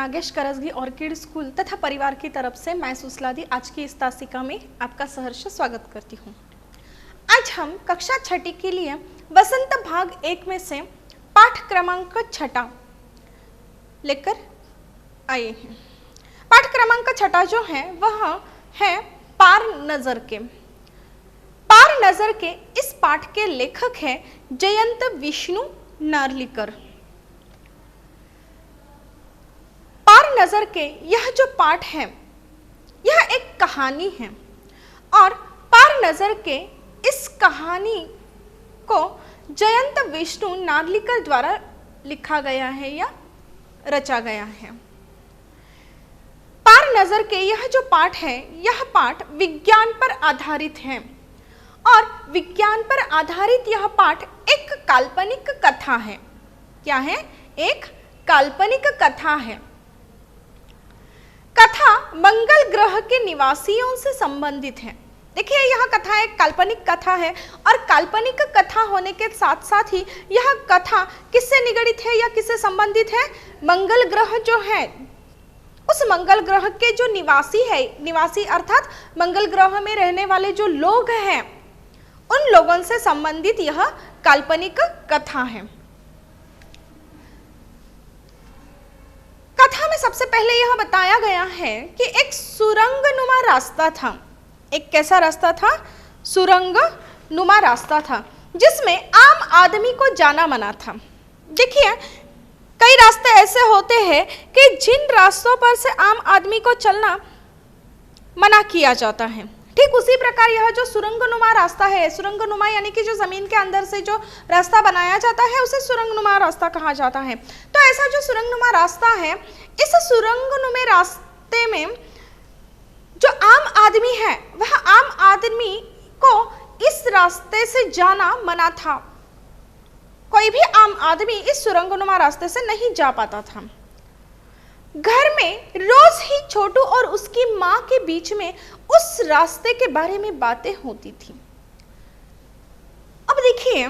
Nagesh Karasagi orchid school तथा परिवार की तरफ से मैं सुसलादी आज की इस तासिका में आपका सहर्ष स्वागत करती हूँ। आज हम कक्षा छठी के लिए वसंत भाग 1 में से पाठ क्रमांक 6 लेकर आए हैं। पाठ क्रमांक 6 जो है वह है पार नजर के। पार नजर के इस पाठ के लेखक है जयंत विष्णु नार्लिकर। पार नजर के यह जो पाठ है यह एक कहानी है और पार नजर के इस कहानी को जयंत विष्णु नार्लिकर द्वारा लिखा गया है या रचा गया है। पार नजर के यह जो पाठ है यह पाठ विज्ञान पर आधारित है और विज्ञान पर आधारित यह पाठ एक काल्पनिक कथा है। क्या है? एक काल्पनिक कथा है। कथा मंगल ग्रह के निवासियों से संबंधित है। देखिए यह कथा एक काल्पनिक कथा है और काल्पनिक कथा होने के साथ साथ ही यह कथा किससे निगड़ित है या किससे संबंधित है? मंगल ग्रह जो है उस मंगल ग्रह के जो निवासी है, निवासी अर्थात मंगल ग्रह में रहने वाले जो लोग हैं उन लोगों से संबंधित यह काल्पनिक कथा है। कथा में सबसे पहले यह बताया गया है कि एक सुरंगनुमा रास्ता था। एक कैसा रास्ता था? सुरंगनुमा रास्ता था जिसमें आम आदमी को जाना मना था। देखिए कई रास्ते ऐसे होते हैं कि जिन रास्तों पर से आम आदमी को चलना मना किया जाता है। ठीक उसी प्रकार यह जो सुरंगनुमा रास्ता है, सुरंगनुमा यानी कि जो जमीन के अंदर से जो रास्ता बनाया जाता है उसे सुरंगनुमा रास्ता कहा जाता है। तो ऐसा जो सुरंगनुमा रास्ता है, इस सुरंगनुमा रास्ते में जो आम आदमी है वह आम आदमी को इस रास्ते से जाना मना था। कोई भी आम आदमी इस सुरंगनुमा रास्ते से नहीं जा पाता था। घर में रोज ही छोटू और उसकी मां के बीच में उस रास्ते के बारे में बातें होती थी। अब देखिए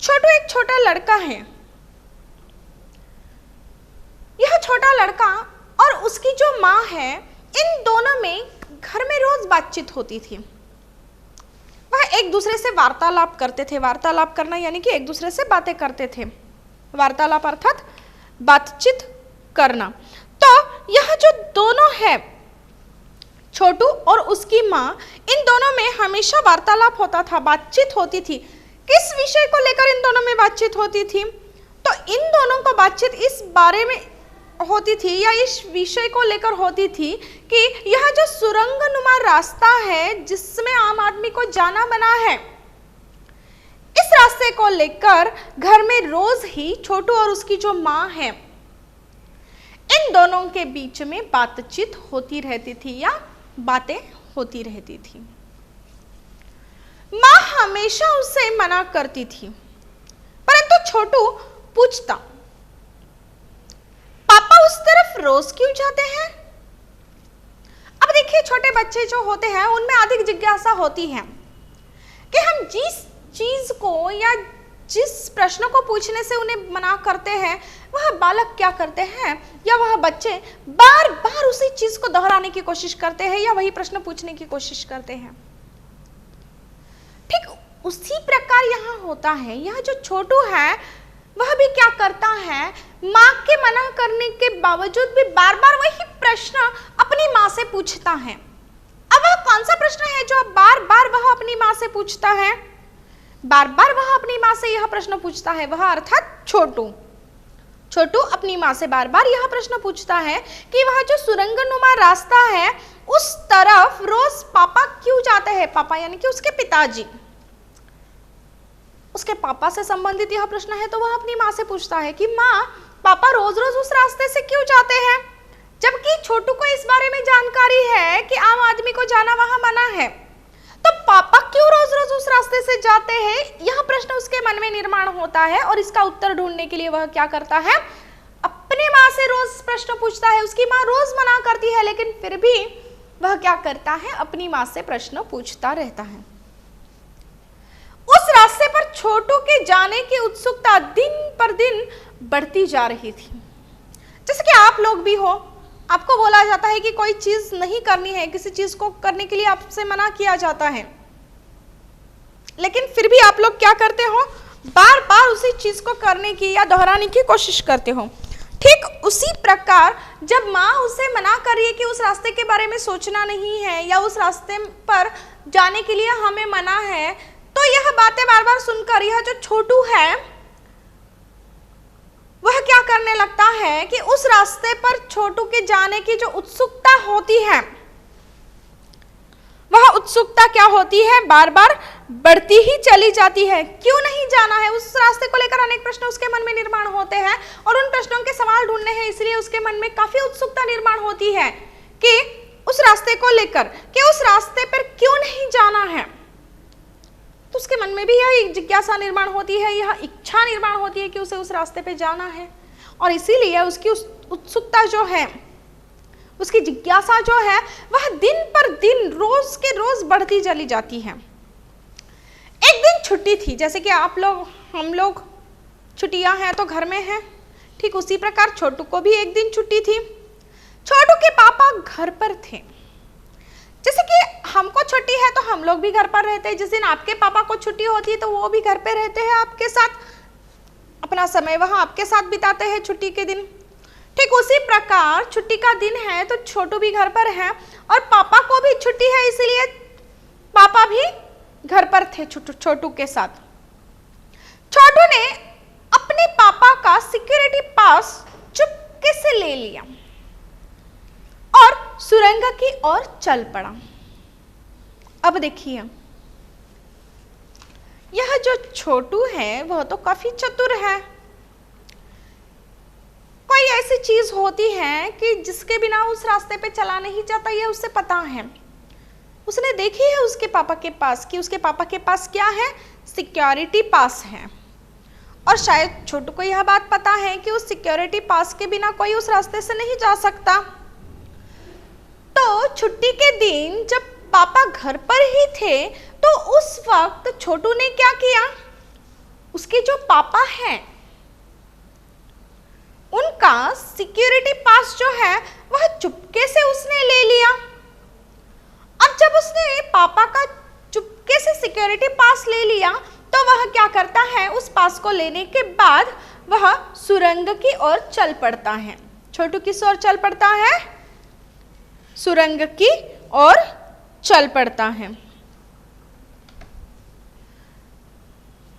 छोटू एक छोटा लड़का है। यह छोटा लड़का और उसकी जो मां है, इन दोनों में घर में रोज बातचीत होती थी। वह एक दूसरे से वार्तालाप करते थे। वार्तालाप करना यानी कि एक दूसरे से बातें करते थे। वार्तालाप अर्थात बातचीत करना। तो यह जो दोनों है, छोटू और उसकी मां, इन दोनों में हमेशा वार्तालाप होता था, बातचीत होती थी। किस विषय को लेकर इन दोनों में बातचीत होती थी? तो इन दोनों को बातचीत इस बारे में होती थी या इस विषय को लेकर होती थी कि यह जो सुरंगनुमा रास्ता है जिसमें आम आदमी को जाना मना है, इस रास्ते को लेकर घर में रोज ही छोटू और उसकी जो मां है इन दोनों के बीच में बातचीत होती रहती थी या बातें होती रहती थी। मां हमेशा उसे मना करती थी, परंतु छोटू पूछता, पापा उस तरफ रोज क्यों जाते हैं? अब देखिए छोटे बच्चे जो होते हैं उनमें अधिक जिज्ञासा होती है कि हम जिस चीज को या जिस प्रश्न को पूछने से उन्हें मना करते हैं वह बालक क्या करते हैं या वह बच्चे बार बार उसी चीज को दोहराने की कोशिश करते हैं या वही प्रश्न पूछने की कोशिश करते हैं। ठीक उसी प्रकार यहाँ होता है। यह जो छोटू है वह भी क्या करता है, माँ के मना करने के बावजूद भी बार बार वही प्रश्न अपनी माँ से पूछता है। अब वह कौन सा प्रश्न है जो बार बार वह अपनी माँ से पूछता है? बार बार वह अपनी माँ से यह प्रश्न पूछता है, वह अर्थात छोटू। छोटू अपनी माँ से बार बार यह प्रश्न पूछता है कि वह जो सुरंगनुमा रास्ता है उस तरफ रोज पापा क्यों जाते हैं? पापा यानी कि उसके पिताजी। उसके पापा से संबंधित यह प्रश्न है तो वह अपनी माँ से पूछता है कि माँ, पापा रोज रोज उस रास्ते से क्यों जाते हैं? जबकि छोटू को इस बारे में जानकारी है कि आम आदमी को जाना वहां मना है, तो पापा क्यों रोज रोज उस रास्ते से जाते हैं? यह प्रश्न उसके मन में निर्माण होता है और इसका उत्तर ढूंढने के लिए वह क्या करता है, अपने माँ से रोज प्रश्न पूछता है। उसकी माँ रोज मना करती है लेकिन फिर भी वह क्या करता है, अपनी माँ से प्रश्न पूछता रहता है। उस रास्ते पर छोटू के जाने की उत्सुकता दिन पर दिन बढ़ती जा रही थी। जैसे कि आप लोग भी हो, आपको बोला जाता है कि कोई चीज नहीं करनी है, किसी चीज को करने के लिए आपसे मना किया जाता है, लेकिन फिर भी आप लोग क्या करते हो, बार बार उसी चीज को करने की या दोहराने की कोशिश करते हो। ठीक उसी प्रकार जब माँ उसे मना कर रही है कि उस रास्ते के बारे में सोचना नहीं है या उस रास्ते पर जाने के लिए हमें मना है, तो यह बातें बार बार सुनकर यह जो छोटू है वह क्या करने लगता है कि उस रास्ते पर छोटू के जाने की जो उत्सुकता होती है, वह उत्सुकता क्या होती है, बार बार बढ़ती ही चली जाती है। क्यों नहीं जाना है, उस रास्ते को लेकर अनेक प्रश्न उसके मन में निर्माण होते हैं और उन प्रश्नों के सवाल ढूंढने हैं, इसलिए उसके मन में काफी उत्सुकता निर्माण होती है कि उस रास्ते को लेकर कि उस रास्ते पर क्यों नहीं जाना है। तो उसके मन में भी यह जिज्ञासा निर्माण होती है, यह इच्छा निर्माण होती है कि उसे उस रास्ते पे जाना है, और इसीलिए उसकी उत्सुकता जो है, उसकी जिज्ञासा जो है, वह दिन पर दिन रोज के रोज बढ़ती चली जाती है। एक दिन छुट्टी थी, जैसे कि आप लोग हम लोग छुट्टियां हैं तो घर में हैं, ठीक उसी प्रकार छोटू को भी एक दिन छुट्टी थी। छोटू के पापा घर पर थे। जैसे कि हमको छुट्टी है तो हम लोग भी घर पर रहते हैं, जिस दिन आपके पापा को छुट्टी होती है तो वो भी घर पे रहते हैं, आपके साथ अपना समय वहां आपके साथ बिताते हैं छुट्टी के दिन। ठीक उसी प्रकार छुट्टी का दिन है तो छोटू भी घर पर है और पापा को भी छुट्टी है, इसलिए पापा भी घर पर थे छोटू के साथ। छोटू ने अपने पापा का सिक्योरिटी पास चुपके से ले लिया और सुरंग की ओर चल पड़ा। अब देखिए, यह जो छोटू है वह तो काफी चतुर है। कोई ऐसी चीज होती है कि जिसके बिना उस रास्ते पे चला नहीं जाता, ये उसे पता है। उसने देखी है उसके पापा के पास कि उसके पापा के पास क्या है, सिक्योरिटी पास है, और शायद छोटू को यह बात पता है कि उस सिक्योरिटी पास के बिना कोई उस रास्ते से नहीं जा सकता। तो छुट्टी के दिन जब पापा घर पर ही थे तो उस वक्त छोटू ने क्या किया, उसके जो पापा हैं उनका सिक्योरिटी पास जो है वह चुपके से उसने ले लिया। अब जब उसने पापा का चुपके से सिक्योरिटी पास ले लिया तो वह क्या करता है, उस पास को लेने के बाद वह सुरंग की ओर चल पड़ता है। छोटू किस ओर चल पड़ता है, सुरंग की ओर चल पड़ता है।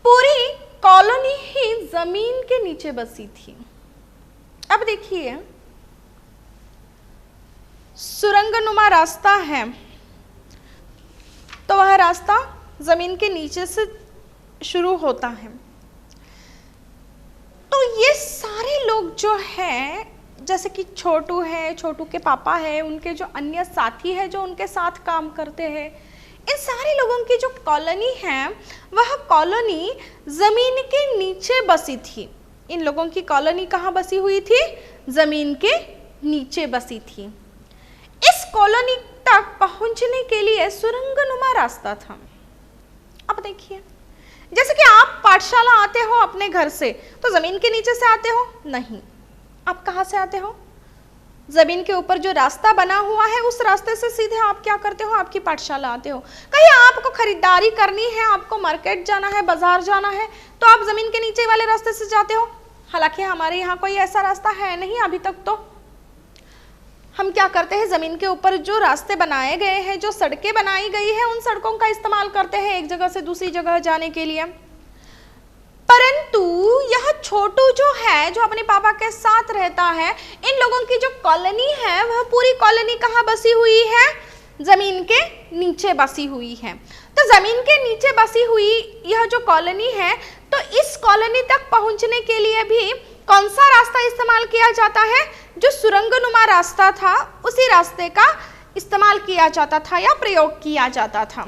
पूरी कॉलोनी ही जमीन के नीचे बसी थी। अब देखिए, सुरंगनुमा रास्ता है तो वह रास्ता जमीन के नीचे से शुरू होता है। तो ये सारे लोग जो हैं, जैसे कि छोटू है, छोटू के पापा है, उनके जो अन्य साथी है जो उनके साथ काम करते हैं, इन सारे लोगों की जो कॉलोनी है वह कॉलोनी जमीन के नीचे बसी थी। इन लोगों की कॉलोनी कहाँ बसी हुई थी, जमीन के नीचे बसी थी। इस कॉलोनी तक पहुंचने के लिए सुरंगनुमा रास्ता था। अब देखिए, जैसे कि आप पाठशाला आते हो अपने घर से तो जमीन के नीचे से आते हो, नहीं, आप कहाँ से आते हो, जमीन के ऊपर जो रास्ता बना हुआ है उस रास्ते से सीधे आप क्या करते हो, आपकी पाठशाला आते हो। कहीं आपको खरीदारी करनी है, आपको मार्केट जाना है, बाजार जाना है, तो आप जमीन के नीचे वाले रास्ते से जाते हो। हालांकि हमारे यहाँ कोई ऐसा रास्ता है नहीं अभी तक। तो हम क्या करते हैं, जमीन के ऊपर जो रास्ते बनाए गए हैं, जो सड़कें बनाई गई है, उन सड़कों का इस्तेमाल करते हैं एक जगह से दूसरी जगह जाने के लिए। परंतु यह छोटू जो है, जो अपने पापा के साथ रहता है, इन लोगों की जो कॉलोनी है वह पूरी कॉलोनी कहाँ बसी हुई है, जमीन के नीचे बसी हुई है। तो जमीन के नीचे बसी हुई यह जो कॉलोनी है, तो इस कॉलोनी तक पहुंचने के लिए भी कौन सा रास्ता इस्तेमाल किया जाता है, जो सुरंगनुमा रास्ता था उसी रास्ते का इस्तेमाल किया जाता था या प्रयोग किया जाता था।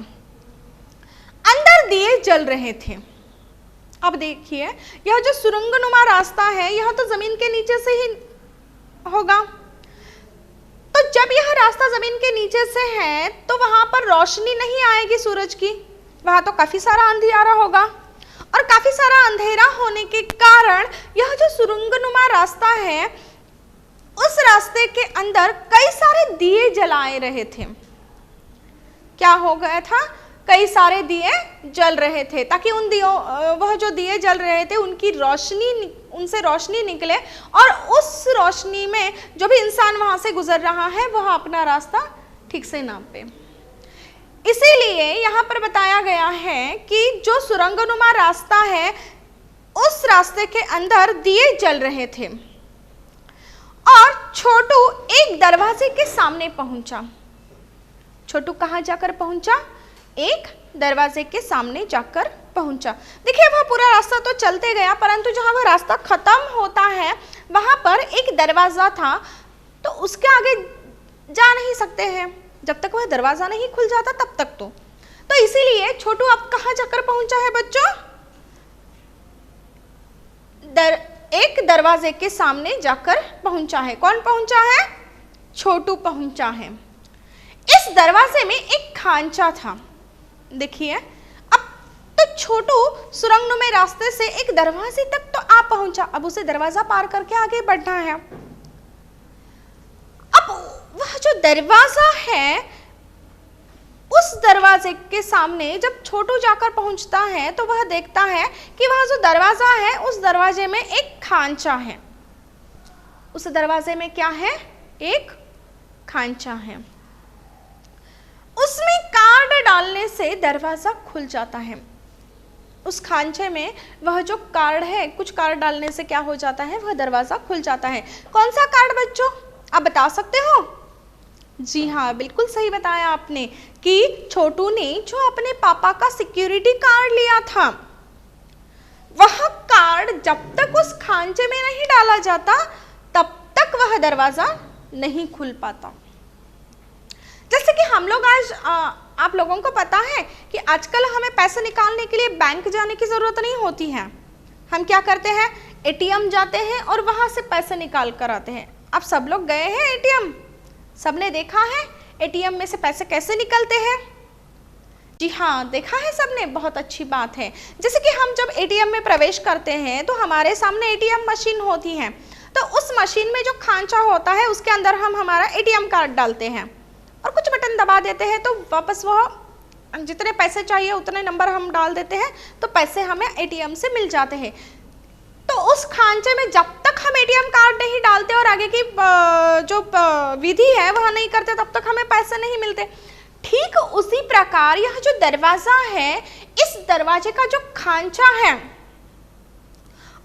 अंदर दिए जल रहे थे। अब देखिए, यह जो सुरंगनुमा रास्ता है यह तो जमीन के नीचे से ही होगा। तो जब यह रास्ता जमीन के नीचे से है तो वहां पर रोशनी नहीं आएगी सूरज की, वहां तो काफी सारा अंधियारा होगा, और काफी सारा अंधेरा होने के कारण यह जो सुरंगनुमा रास्ता है उस रास्ते के अंदर कई सारे दिए जलाए रहे थे। क्या हो गया था? कई सारे दिए जल रहे थे ताकि उन दियों वह जो दिए जल रहे थे उनकी रोशनी, उनसे रोशनी निकले और उस रोशनी में जो भी इंसान वहां से गुजर रहा है वह अपना रास्ता ठीक से नाप पे। इसीलिए यहाँ पर बताया गया है कि जो सुरंगनुमा रास्ता है उस रास्ते के अंदर दिए जल रहे थे और छोटू एक दरवाजे के सामने पहुंचा। छोटू कहाँ जाकर पहुंचा? एक दरवाजे के सामने जाकर पहुंचा। देखिए वह पूरा रास्ता तो चलते गया, परंतु जहां वह रास्ता खत्म होता है वहां पर एक दरवाजा था, तो उसके आगे जा नहीं सकते हैं जब तक वह दरवाजा नहीं खुल जाता तब तक। तो इसीलिए छोटू अब कहां जाकर पहुंचा है बच्चों? एक दरवाजे के सामने जाकर पहुंचा है। कौन पहुंचा है? छोटू पहुंचा है। इस दरवाजे में एक खांचा था। देखिए अब तो छोटू सुरंगनुमा रास्ते से एक दरवाजे तक तो आ पहुंचा, अब उसे दरवाजा पार करके आगे बढ़ना है। अब वह जो दरवाजा है उस दरवाजे के सामने जब छोटू जाकर पहुंचता है तो वह देखता है कि वह जो दरवाजा है उस दरवाजे में एक खांचा है। उस दरवाजे में क्या है? एक खांचा है। उसमें कार्ड डालने से दरवाजा खुल जाता है। उस खांचे में वह जो कार्ड है, कुछ कार्ड डालने से क्या हो जाता है? वह दरवाजा खुल जाता है। कौन सा कार्ड बच्चों, आप बता सकते हो? जी हाँ, बिल्कुल सही बताया आपने कि छोटू ने जो अपने पापा का सिक्योरिटी कार्ड लिया था, वह कार्ड जब तक उस खांचे में नहीं डाला जाता तब तक वह दरवाजा नहीं खुल पाता। जैसे कि हम लोग आज आप लोगों को पता है कि आजकल हमें पैसे निकालने के लिए बैंक जाने की जरूरत नहीं होती है। हम क्या करते हैं? एटीएम जाते हैं और वहां से पैसे निकाल कर आते हैं। आप सब लोग गए हैं एटीएम? सबने देखा है एटीएम में से पैसे कैसे निकलते हैं? जी हाँ, देखा है सबने, बहुत अच्छी बात है। जैसे कि हम जब एटीएम में प्रवेश करते हैं तो हमारे सामने एटीएम मशीन होती है, तो उस मशीन में जो खांचा होता है उसके अंदर हम हमारा एटीएम कार्ड डालते हैं और कुछ बटन दबा देते हैं तो वापस वह जितने पैसे चाहिए उतने नंबर हम डाल देते हैं तो पैसे हमें एटीएम से मिल जाते हैं। तो उस खांचे में जब तक हम एटीएम कार्ड नहीं डालते और आगे की जो विधि है वह नहीं करते तब तक हमें पैसे नहीं मिलते। ठीक उसी प्रकार यह जो दरवाजा है, इस दरवाजे का जो खांचा है,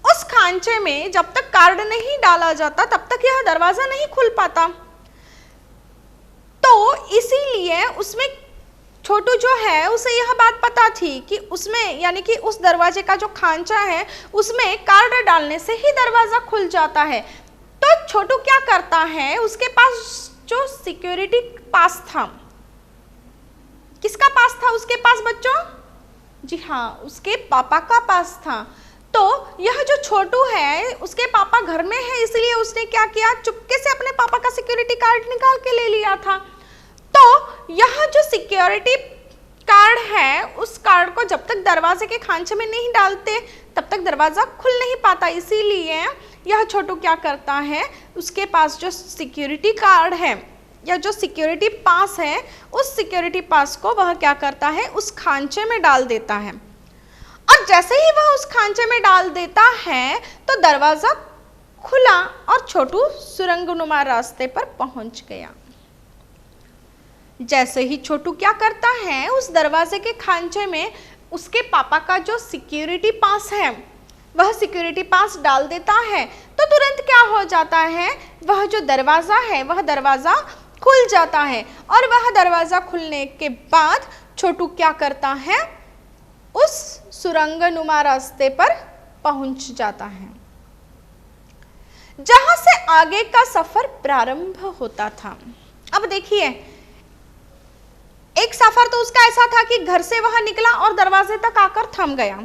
उस खांचे में जब तक कार्ड नहीं डाला जाता तब तक यह दरवाजा नहीं खुल पाता। तो इसीलिए उसमें छोटू जो है उसे यह बात पता थी कि उसमें यानी कि उस दरवाजे का जो खांचा है उसमें कार्ड डालने से ही दरवाजा खुल जाता है। तो छोटू क्या करता है, उसके पास जो सिक्योरिटी पास था, किसका पास था उसके पास बच्चों? जी हाँ, उसके पापा का पास था। तो यह जो छोटू है उसके पापा घर में है, इसलिए उसने क्या किया, चुपके से अपने पापा का सिक्योरिटी कार्ड निकाल के ले लिया था। तो यह जो सिक्योरिटी कार्ड है उस कार्ड को जब तक दरवाजे के खांचे में नहीं डालते तब तक दरवाजा खुल नहीं पाता। इसीलिए यह छोटू क्या करता है, उसके पास जो सिक्योरिटी कार्ड है या जो सिक्योरिटी पास है, उस सिक्योरिटी पास को वह क्या करता है, उस खांचे में डाल देता है। और जैसे ही वह उस खांचे में डाल देता है तो दरवाजा खुला और छोटू सुरंगनुमा रास्ते पर पहुंच गया। जैसे ही छोटू क्या करता है, उस दरवाजे के खांचे में उसके पापा का जो सिक्योरिटी पास है वह सिक्योरिटी पास डाल देता है तो तुरंत क्या हो जाता है, वह जो दरवाजा है वह दरवाजा खुल जाता है। और वह दरवाजा खुलने के बाद छोटू क्या करता है, उस सुरंगनुमा रास्ते पर पहुंच जाता है जहां से आगे का सफर प्रारंभ होता था। अब देखिए, एक सफर तो उसका ऐसा था कि घर से वह निकला और दरवाजे तक आकर थम गया,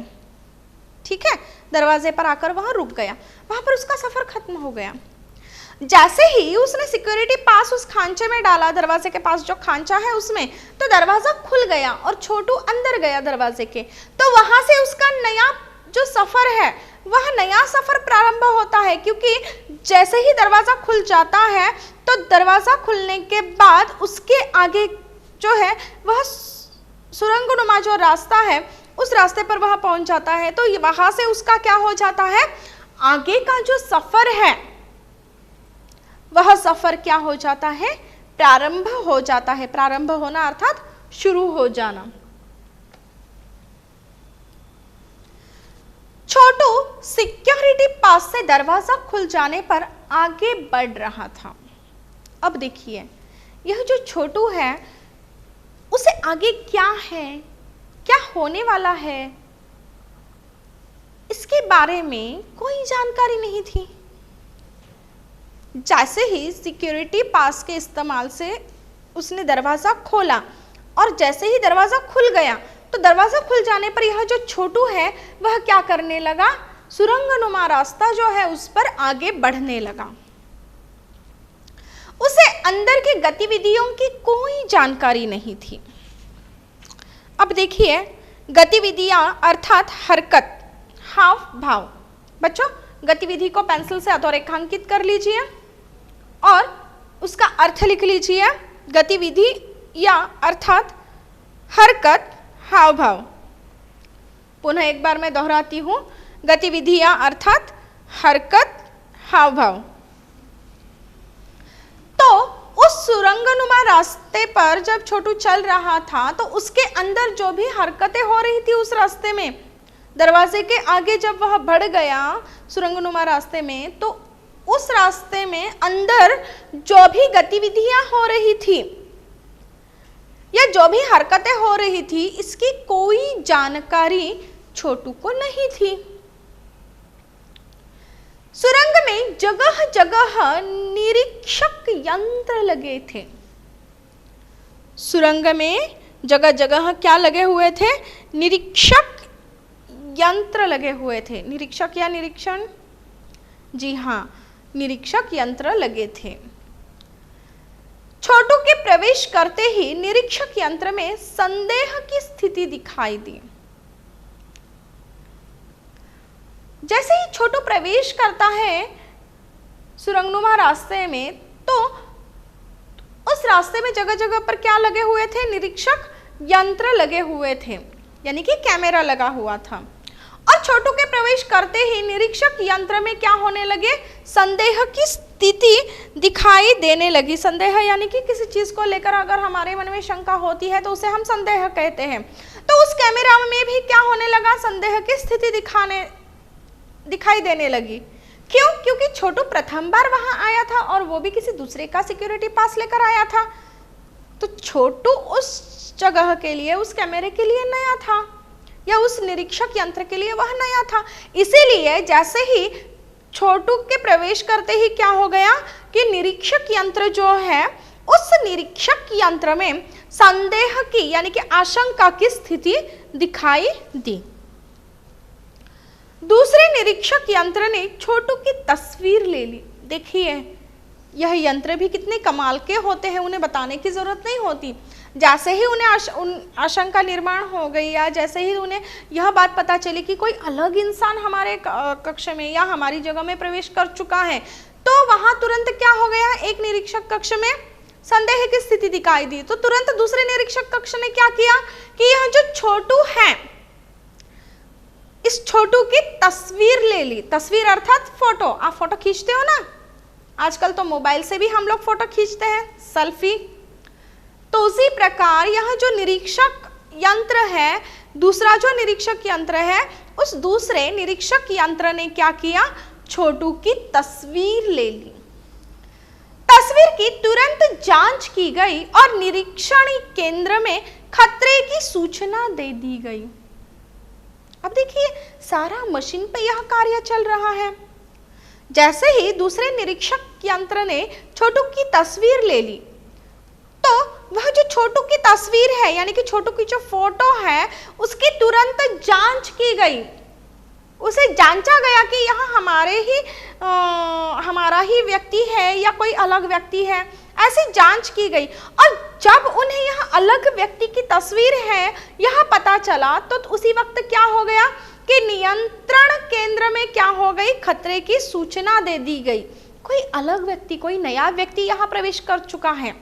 ठीक है, दरवाजे पर आकर वह रुक गया, वहां पर उसका सफर खत्म हो गया। जैसे ही उसने सिक्योरिटी पास उस खांचे में डाला, दरवाजे के पास जो खांचा है उसमें, तो दरवाजा खुल गया और छोटू अंदर गया दरवाजे के। तो वहां से उसका नया जो सफर है वह नया सफर प्रारंभ होता है, क्योंकि जैसे ही दरवाजा खुल जाता है तो दरवाजा खुलने के बाद उसके आगे जो है वह सुरंगनुमा जो रास्ता है उस रास्ते पर वह पहुंच जाता है। तो वहां से उसका क्या हो जाता है, आगे का जो सफर है वह सफर क्या हो जाता है, प्रारंभ हो जाता है। प्रारंभ होना अर्थात शुरू हो जाना। छोटू सिक्योरिटी पास से दरवाजा खुल जाने पर आगे बढ़ रहा था। अब देखिए, यह जो छोटू है उसे आगे क्या है, क्या होने वाला है, इसके बारे में कोई जानकारी नहीं थी। जैसे ही सिक्योरिटी पास के इस्तेमाल से उसने दरवाजा खोला और जैसे ही दरवाजा खुल गया तो दरवाजा खुल जाने पर यह जो छोटू है वह क्या करने लगा, सुरंगनुमा रास्ता जो है उस पर आगे बढ़ने लगा। उसे अंदर की गतिविधियों की कोई जानकारी नहीं थी। अब देखिए, गतिविधियां अर्थात हरकत, हाव भाव। बच्चों, गतिविधि को पेंसिल से अधोरेखांकित कर लीजिए और उसका अर्थ लिख लीजिए। गतिविधि या अर्थात हरकत, हाव भाव। पुनः एक बार मैं दोहराती हूं, गतिविधियां अर्थात हरकत, हाव भाव। तो उस सुरंगनुमा रास्ते पर जब छोटू चल रहा था तो उसके अंदर जो भी हरकतें हो रही थी उस रास्ते में, दरवाजे के आगे जब वह बढ़ गया सुरंगनुमा रास्ते में, तो उस रास्ते में अंदर जो भी गतिविधियां हो रही थी या जो भी हरकतें हो रही थी, इसकी कोई जानकारी छोटू को नहीं थी। सुरंग में जगह जगह निरीक्षक यंत्र लगे थे। सुरंग में जगह जगह क्या लगे हुए थे, निरीक्षक यंत्र लगे हुए थे। निरीक्षक या निरीक्षण, जी हाँ, निरीक्षक यंत्र लगे थे। छोटू के प्रवेश करते ही निरीक्षक यंत्र में संदेह की स्थिति दिखाई दी। जैसे ही छोटू प्रवेश करता है सुरंगनुमा रास्ते में, तो उस रास्ते में जगह जगह पर क्या लगे हुए थे, निरीक्षक यंत्र लगे हुए थे, यानी कि कैमरा लगा हुआ था। और छोटू के प्रवेश करते ही निरीक्षक यंत्र में क्या होने लगे, संदेह की स्थिति दिखाई देने लगी। संदेह यानी कि किसी चीज को लेकर अगर हमारे मन में शंका होती है तो उसे हम संदेह कहते हैं। तो उस कैमरा में भी क्या होने लगा, संदेह की स्थिति दिखाई देने लगी। क्यों? क्योंकि छोटू प्रथम बार वहां आया था और वो भी किसी दूसरे का सिक्योरिटी पास लेकर आया था। तो छोटू उस जगह के लिए, उस कैमरे के लिए नया था या उस निरीक्षक यंत्र के लिए वह नया था। इसीलिए जैसे ही छोटू के प्रवेश करते ही क्या हो गया कि निरीक्षक यंत्र जो है, उस निरीक्षक यंत्र में संदेह की यानी कि आशंका की स्थिति दिखाई दी। दूसरे निरीक्षक यंत्र ने छोटू की तस्वीर ले ली। देखिए, यह यंत्र भी कितने कमाल के होते हैं, उन्हें बताने की जरूरत नहीं होती। जैसे ही उन्हें आशंका निर्माण हो गई या जैसे ही उन्हें यह बात पता चली कि कोई अलग इंसान हमारे कक्ष में या हमारी जगह में प्रवेश कर चुका है, तो वहां तुरंत क्या हो गया, एक निरीक्षक कक्ष में संदेह की स्थिति दिखाई दी। तो तुरंत दूसरे निरीक्षक कक्ष ने क्या किया कि यह जो छोटू है, इस छोटू की तस्वीर ले ली। तस्वीर अर्थात फोटो। आप फोटो खींचते हो ना, आजकल तो मोबाइल से भी हम लोग फोटो खींचते हैं, सेल्फी। तो उसी प्रकार यह जो निरीक्षक यंत्र है, दूसरा जो निरीक्षक यंत्र है, उस दूसरे निरीक्षक यंत्र ने क्या किया, छोटू की तस्वीर ले ली। तस्वीर की तुरंत जांच की गई और निरीक्षण केंद्र में खतरे की सूचना दे दी गई। अब देखिए, सारा मशीन पे यह कार्य चल रहा है। जैसे ही दूसरे निरीक्षक यंत्र ने छोटू की तस्वीर ले ली, तो वह जो छोटू की तस्वीर है यानी कि छोटू की जो फोटो है, उसकी तुरंत जांच की गई। उसे जांचा गया कि यह हमारा ही व्यक्ति है या कोई अलग व्यक्ति है, ऐसी जांच की गई। और जब उन्हें यह अलग व्यक्ति की तस्वीर है यह पता चला, तो उसी वक्त क्या हो गया कि नियंत्रण केंद्र में क्या हो गई, खतरे की सूचना दे दी गई। कोई अलग व्यक्ति, कोई नया व्यक्ति यहाँ प्रवेश कर चुका है।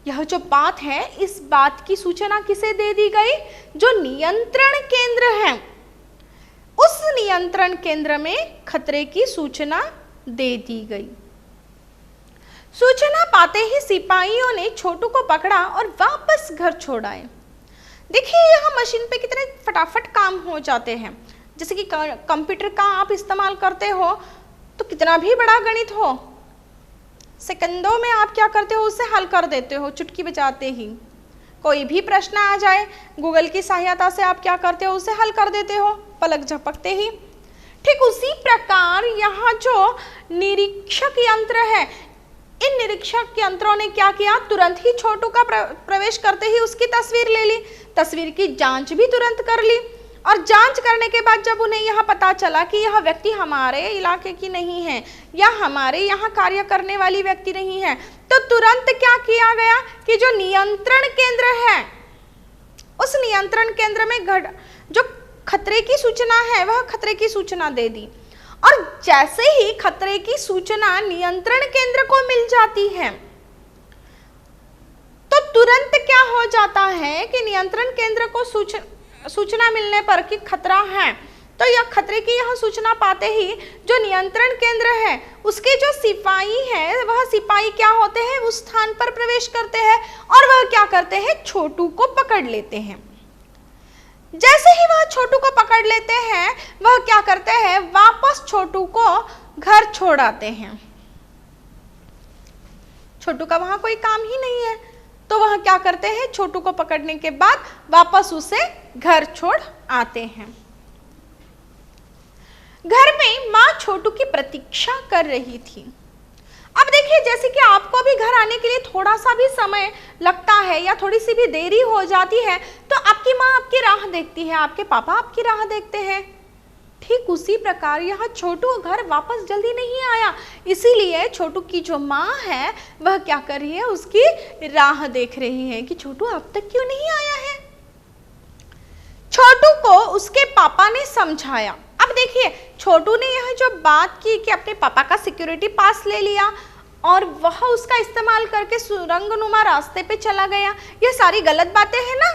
यह जो बात है, इस बात की सूचना किसे दे दी गई? जो नियंत्रण केंद्र है, उस नियंत्रण केंद्र में खतरे की सूचना दे दी गई। सूचना पाते ही सिपाहियों ने छोटू को पकड़ा और वापस घर छोड़ आए। देखिए यहाँ मशीन पे कितने फटाफट काम हो जाते हैं। जैसे कि कंप्यूटर का आप इस्तेमाल करते हो तो कितना भी बड़ा गणित हो, सेकंडों में आप क्या करते हो, उसे हल कर देते हो चुटकी बजाते ही। कोई भी प्रश्न आ जाए, गूगल की सहायता से आप क्या करते हो, उसे हल कर देते हो पलक झपकते ही। ठीक उसी प्रकार यहाँ जो निरीक्षक यंत्र है, इन निरीक्षक यंत्रों ने क्या किया, तुरंत ही छोटू का प्रवेश करते ही उसकी तस्वीर ले ली, तस्वीर की जांच भी तुरंत कर ली। और जांच करने के बाद जब उन्हें यह पता चला कि यह व्यक्ति हमारे इलाके की नहीं है या हमारे यहाँ कार्य करने वाली व्यक्ति नहीं है, तो तुरंत क्या किया गया कि जो नियंत्रण केंद्र है, उस नियंत्रण केंद्र में जो खतरे की सूचना है, वह खतरे की सूचना दे दी। और जैसे ही खतरे की सूचना नियंत्रण केंद्र को मिल जाती है, तो तुरंत क्या हो जाता है कि नियंत्रण केंद्र को सूचना मिलने पर कि खतरा है, तो यह खतरे की यह सूचना पाते ही जो नियंत्रण केंद्र है, उसके जो सिपाही हैं, वह सिपाही क्या होते हैं, उस स्थान पर प्रवेश करते हैं और वह क्या करते हैं, छोटू को पकड़ लेते हैं। जैसे ही वह छोटू को पकड़ लेते हैं, वह क्या करते हैं, वापस छोटू को घर छोड़ आते हैं। छोटू का वहां कोई काम ही नहीं है, तो वह क्या करते हैं, छोटू को पकड़ने के बाद वापस उसे घर छोड़ आते हैं। घर में माँ छोटू की प्रतीक्षा कर रही थी। अब देखिए, जैसे कि आपको भी घर आने के लिए थोड़ा सा भी समय लगता है या थोड़ी सी भी देरी हो जाती है, तो आपकी माँ आपकी राह देखती है, आपके पापा आपकी राह देखते हैं। ठीक उसी प्रकार यहाँ छोटू घर वापस जल्दी नहीं आया, इसीलिए छोटू की जो माँ है वह क्या कर रही है, उसकी राह देख रही है कि छोटू अब तक क्यों नहीं आया है। छोटू को उसके पापा ने समझाया। अब देखिए, छोटू ने यह जो बात की कि अपने पापा का सिक्योरिटी पास ले लिया और वह उसका इस्तेमाल करके सुरंगनुमा रास्ते पे चला गया, यह सारी गलत बातें हैं ना,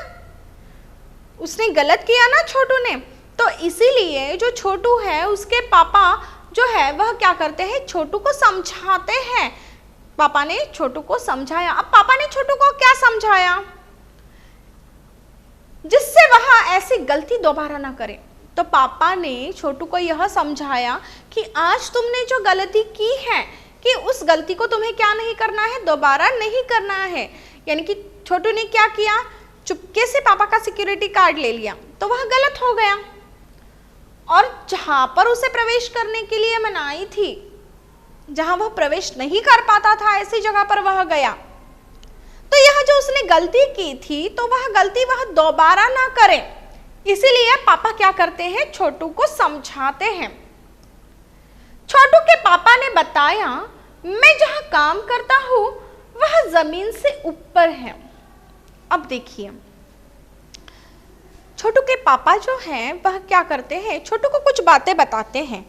उसने गलत किया ना छोटू ने। तो इसीलिए जो छोटू है, उसके पापा जो है वह क्या करते हैं, छोटू को समझाते हैं। पापा ने छोटू को समझाया। अब पापा ने छोटू को क्या समझाया, जिससे वह ऐसी गलती दोबारा ना करे। तो पापा ने छोटू को यह समझाया कि आज तुमने जो गलती की है, कि उस गलती को तुम्हें क्या नहीं करना है, दोबारा नहीं करना है। यानी कि छोटू ने क्या किया, चुपके से पापा का सिक्योरिटी कार्ड ले लिया, तो वह गलत हो गया। और जहां पर उसे प्रवेश करने के लिए मनाही थी, जहां वह प्रवेश नहीं कर पाता था, ऐसी जगह पर वह गया। तो यह जो उसने गलती की थी, तो वह गलती वह दोबारा ना करे, इसीलिए पापा क्या करते हैं, छोटू को समझाते हैं। छोटू के पापा ने बताया, मैं जहां काम करता हूं वह जमीन से ऊपर है। अब देखिए, छोटू के पापा जो हैं वह क्या करते हैं, छोटू को कुछ बातें बताते हैं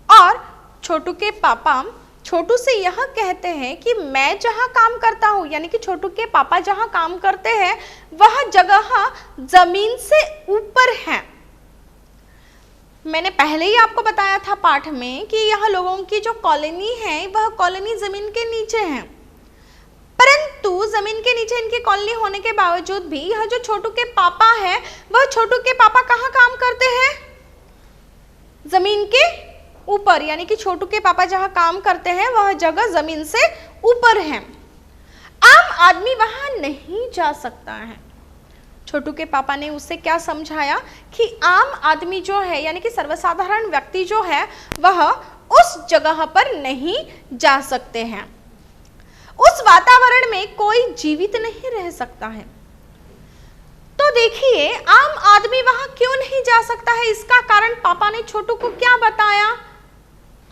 और छोटू के पापा छोटू से यह कहते हैं कि मैं जहां काम करता हूं, यानी कि छोटू के पापा जहां काम करते हैं वह जगह जमीन से ऊपर है। मैंने पहले ही आपको बताया था पाठ में कि यह लोगों की जो कॉलोनी है वह कॉलोनी जमीन के नीचे है, परंतु जमीन के नीचे इनकी कॉलोनी होने के बावजूद भी यह जो छोटू के पापा है, वह छोटू के पापा कहाँ काम करते हैं, जमीन के ऊपर। यानी कि छोटू के पापा जहां काम करते हैं वह जगह जमीन से ऊपर है। आम आदमी वहां नहीं जा सकता है। छोटू के पापा ने उससे क्या समझाया कि आम आदमी जो है, यानी कि सर्वसाधारण व्यक्ति जो है, वह उस जगह पर नहीं जा सकते हैं। उस वातावरण में कोई जीवित नहीं रह सकता है। तो देखिए, आम आदमी वहां क्यों नहीं जा सकता है, इसका कारण पापा ने छोटू को क्या बताया।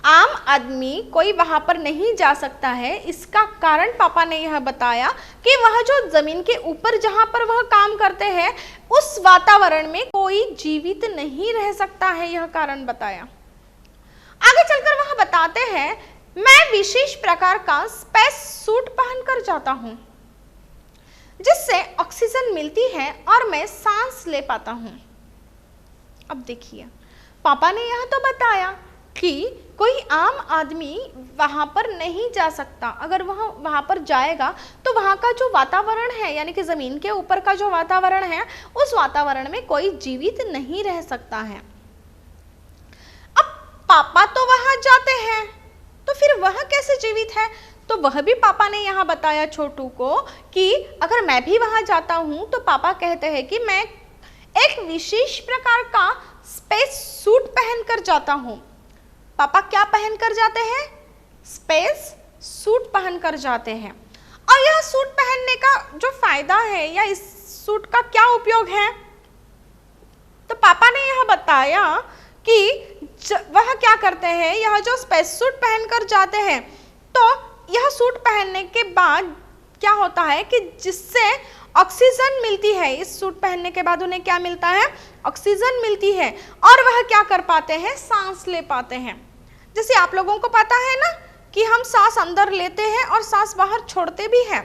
आम आदमी कोई वहां पर नहीं जा सकता है, इसका कारण पापा ने यह बताया कि वह जो जमीन के ऊपर जहां पर वह काम करते हैं, उस वातावरण में कोई जीवित नहीं रह सकता है, यह कारण बताया। आगे चलकर वह बताते हैं, मैं विशेष प्रकार का स्पेस सूट पहनकर जाता हूं जिससे ऑक्सीजन मिलती है और मैं सांस ले पाता हूं। अब देखिए, पापा ने यह तो बताया कि कोई आम आदमी वहां पर नहीं जा सकता। अगर वह वहां पर जाएगा तो वहां का जो वातावरण है, यानी कि जमीन के ऊपर का जो वातावरण है, उस वातावरण में कोई जीवित नहीं रह सकता है। अब पापा तो वहां जाते हैं, तो फिर वह कैसे जीवित है? तो वह भी पापा ने यहाँ बताया छोटू को कि अगर मैं भी वहां जाता हूं तो पापा कहते हैं कि मैं एक विशेष प्रकार का स्पेस सूट पहनकर जाता हूं। पापा क्या पहनकर जाते हैं? स्पेस सूट पहनकर जाते हैं। और यह सूट पहनने का जो फायदा है या इस सूट का क्या उपयोग है, तो पापा ने यह बताया कि वह क्या करते हैं, यह जो स्पेस सूट पहनकर जाते हैं, तो यह सूट पहनने के बाद क्या होता है कि जिससे ऑक्सीजन मिलती है। इस सूट पहनने के बाद उन्हें क्या मिलता है? ऑक्सीजन मिलती है और वह क्या कर पाते हैं? सांस ले पाते हैं। जैसे आप लोगों को पता है ना कि हम सांस अंदर लेते हैं और सांस बाहर छोड़ते भी हैं।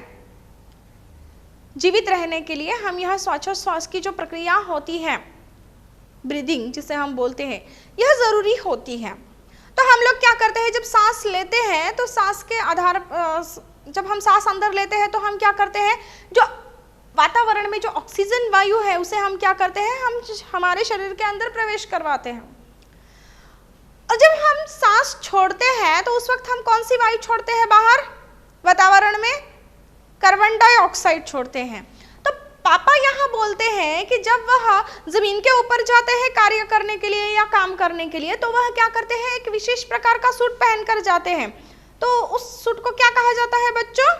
जीवित रहने के लिए हम यह श्वासोच्छ्वास की जो प्रक्रिया होती है, ब्रीदिंग जिसे हम बोलते हैं, यह जरूरी होती है। तो हम लोग क्या करते हैं, जब सांस लेते हैं तो सांस के आधार जब हम सांस अंदर लेते हैं तो हम क्या करते हैं, जो वातावरण में जो ऑक्सीजन वायु है उसे हम क्या करते हैं, हम हमारे शरीर के अंदर प्रवेश करवाते हैं। और जब हम सांस छोड़ते हैं तो उस वक्त हम कौन सी वायु छोड़ते हैं बाहर वातावरण में? कार्बन डाइऑक्साइड छोड़ते हैं। तो पापा यहाँ बोलते हैं कि जब वह जमीन के ऊपर जाते हैं कार्य करने के लिए या काम करने के लिए, तो वह क्या करते हैं, एक विशेष प्रकार का सूट पहनकर जाते हैं। तो उस सूट को क्या कहा जाता है बच्चों?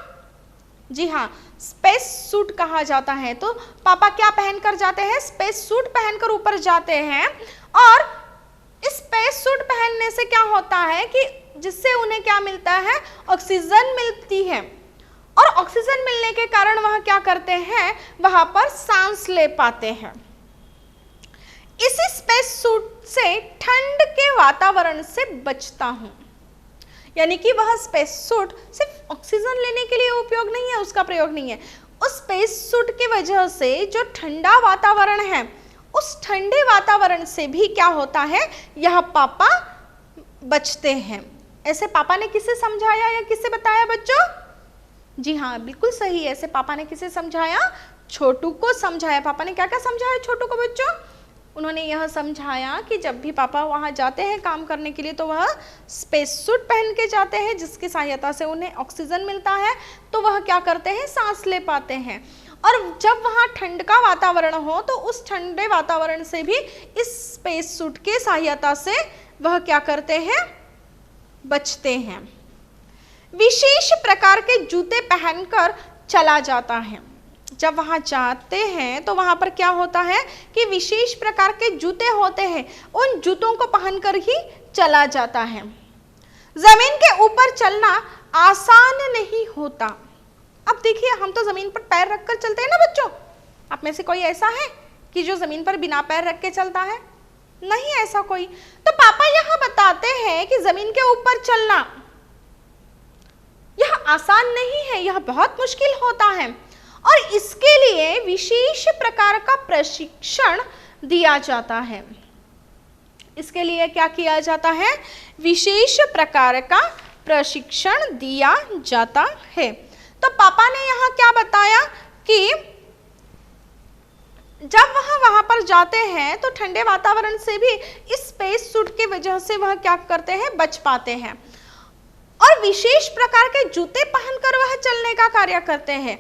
जी हाँ, स्पेस सूट कहा जाता है। तो पापा क्या पहनकर जाते हैं? स्पेस सूट पहनकर ऊपर जाते हैं। और इस स्पेस सूट पहनने से क्या होता है कि जिससे उन्हें क्या मिलता है? ऑक्सीजन मिलती है। और ऑक्सीजन मिलने के कारण वह क्या करते हैं? वहां पर सांस ले पाते हैं। इसी स्पेस सूट से ठंड के वातावरण से बचता हूं। यानी कि वह स्पेस सूट सिर्फ ऑक्सीजन लेने के लिए उपयोग नहीं है, उसका प्रयोग नहीं है। उस स्पेस सूट की वजह से जो ठंडा वातावरण है, उस ठंडे वातावरण से भी क्या होता है, यह पापा बचते हैं। ऐसे पापा ने किसे समझाया या किसे बताया बच्चों? जी हाँ, बिल्कुल सही। ऐसे पापा ने किसे समझाया? छोटू को समझाया। पापा ने क्या क्या समझाया छोटू को बच्चों? उन्होंने यह समझाया कि जब भी पापा वहाँ जाते हैं काम करने के लिए तो वह स्पेस सूट पहन के जाते हैं, जिसकी सहायता से उन्हें ऑक्सीजन मिलता है, तो वह क्या करते हैं? सांस ले पाते हैं। और जब वहाँ ठंड का वातावरण हो तो उस ठंडे वातावरण से भी इस स्पेस सूट के सहायता से वह क्या करते हैं? बचते हैं। विशेष प्रकार के जूते पहनकर चला जाता है। जब वहां जाते हैं तो वहां पर क्या होता है कि विशेष प्रकार के जूते होते हैं, उन जूतों को पहनकर ही चला जाता है। जमीन के ऊपर चलना आसान नहीं होता। अब देखिए, हम तो जमीन पर पैर रखकर चलते हैं ना बच्चों। आप में से कोई ऐसा है कि जो जमीन पर बिना पैर रख के चलता है? नहीं, ऐसा कोई। तो पापा यहाँ बताते हैं कि जमीन के ऊपर चलना यह आसान नहीं है, यह बहुत मुश्किल होता है और इसके लिए विशेष प्रकार का प्रशिक्षण दिया जाता है। इसके लिए क्या किया जाता है? विशेष प्रकार का प्रशिक्षण दिया जाता है। तो पापा ने यहाँ क्या बताया कि जब वह वहां पर जाते हैं तो ठंडे वातावरण से भी इस स्पेस सूट की वजह से वह क्या करते हैं? बच पाते हैं। और विशेष प्रकार के जूते पहनकर वह चलने का कार्य करते हैं।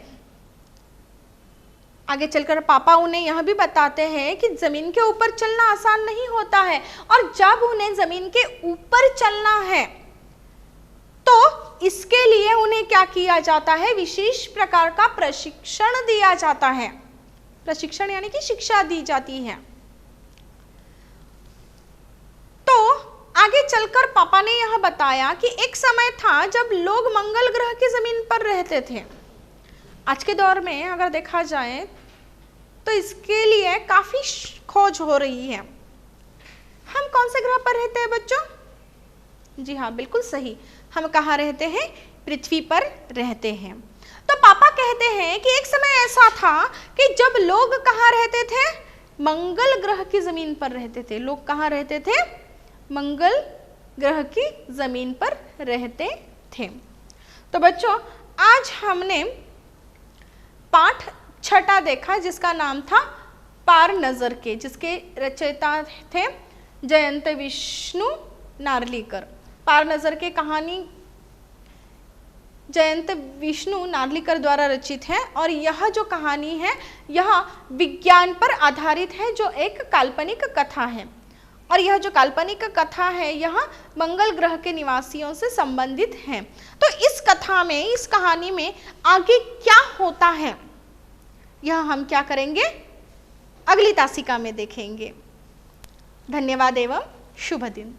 आगे चलकर पापा उन्हें यह भी बताते हैं कि जमीन के ऊपर चलना आसान नहीं होता है और जब उन्हें जमीन के ऊपर चलना है तो इसके लिए उन्हें क्या किया जाता है? विशेष प्रकार का प्रशिक्षण दिया जाता है। प्रशिक्षण यानी कि शिक्षा दी जाती है। तो आगे चलकर पापा ने यह बताया कि एक समय था जब लोग मंगल ग्रह की जमीन पर रहते थे। आज के दौर में अगर देखा जाए तो इसके लिए काफी खोज हो रही है। हम कौन से ग्रह पर रहते हैं बच्चों? जी हाँ, बिल्कुल सही। हम कहाँ रहते हैं? पृथ्वी पर रहते हैं। तो पापा कहते हैं कि एक समय ऐसा था कि जब लोग कहाँ रहते थे? मंगल ग्रह की जमीन पर रहते थे। लोग कहाँ रहते थे? मंगल ग्रह की जमीन पर रहते थे। तो बच्चों, आज हमने पाठ 6 देखा जिसका नाम था पार नजर के, जिसके रचयिता थे जयंत विष्णु नार्लिकर। पार नजर के कहानी जयंत विष्णु नार्लिकर द्वारा रचित है और यह जो कहानी है यह विज्ञान पर आधारित है, जो एक काल्पनिक कथा है। और यह जो काल्पनिक कथा है यह मंगल ग्रह के निवासियों से संबंधित है। तो इस कथा में, इस कहानी में आगे क्या होता है यह हम क्या करेंगे? अगली तासिका में देखेंगे। धन्यवाद एवं शुभ दिन।